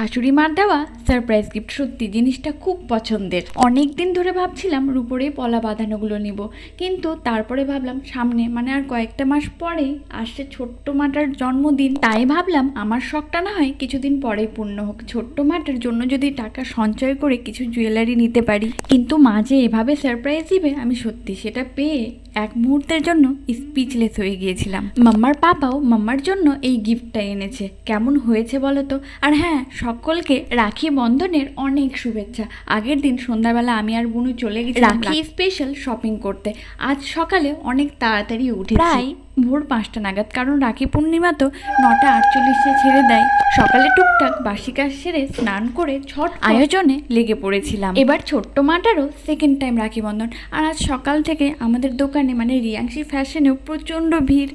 শাশুড়ি মার দেওয়া সারপ্রাইজ গিফট সত্যি জিনিসটা খুব পছন্দের। অনেক দিন ধরে ভাবছিলাম রূপোরেই পলা বাঁধানোগুলো নিব, কিন্তু তারপরে ভাবলাম সামনে মানে আর কয়েকটা মাস পরে আসছে ছোট্ট মাটার জন্মদিন, তাই ভাবলাম আমার শখটা না হয় কিছুদিন পরেই পূর্ণ হোক। ছোট্ট মাটার জন্য যদি টাকা সঞ্চয় করে কিছু জুয়েলারি নিতে পারি, কিন্তু মা যে এভাবে সারপ্রাইজ দিবে আমি সত্যি সেটা পেয়ে এক মুহূর্তের জন্য স্পিচলেস হয়ে গিয়েছিলাম। মাম্মার পাপাও মাম্মার জন্য এই গিফটটা এনেছে, কেমন হয়েছে বলো তো। আর হ্যাঁ, সকলকে রাখি বন্ধনের অনেক শুভেচ্ছা। আগের দিন সন্ধ্যাবেলা আমি আর বুনু চলে গেছি রাখি স্পেশাল শপিং করতে। আজ সকালে অনেক তাড়াতাড়ি উঠে প্রায় ভোর 5টা নাগাদ, কারণ রাখি পূর্ণিমা তো 9:48 ছেড়ে দেয়। সকালে টুকটাক বাসি কাজ সেরে স্নান করে ঝট আয়োজনে লেগে পড়েছিলাম। এবার ছোট্ট মাটারও সেকেন্ড টাইম রাখি বন্ধন, আর আজ সকাল থেকে আমাদের দোকানে মানে রিয়াংশী ফ্যাশনেও প্রচণ্ড ভিড়।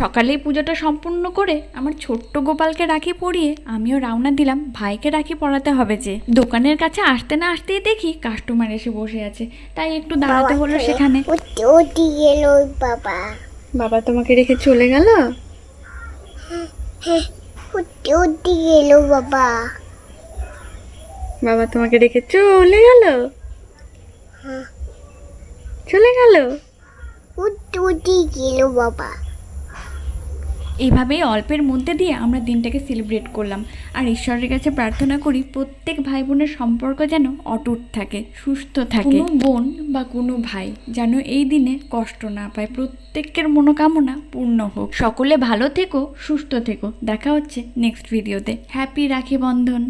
সকালেই পুজোটা সম্পূর্ণ করে আমার ছোট্ট গোপালকে রাখি পরিয়ে আমিও রওনা দিলাম। ভাইকে রাখি পরাতে হবে যে। দোকানের কাছে আসতে না আসতেই দেখি কাস্টমার এসে বসে আছে, তাই একটু দাঁড়াতে হলো সেখানে। বাবা তোমাকে রেখে চলে গেল? বাবা তোমাকে রেখে চলে গেল? চলে গেল বাবা। এইভাবেই অল্পের মধ্যে দিয়ে আমরা দিনটাকে সেলিব্রেট করলাম। আর ঈশ্বরের কাছে প্রার্থনা করি প্রত্যেক ভাই বোনের সম্পর্ক যেন অটুট থাকে, সুস্থ থাকে। কোনো বোন বা কোনো ভাই যেন এই দিনে কষ্ট না পায়। প্রত্যেকের মনোকামনা পূর্ণ হোক। সকলে ভালো থেকো, সুস্থ থেকো। দেখা হচ্ছে নেক্সট ভিডিওতে। হ্যাপি রাখি বন্ধন।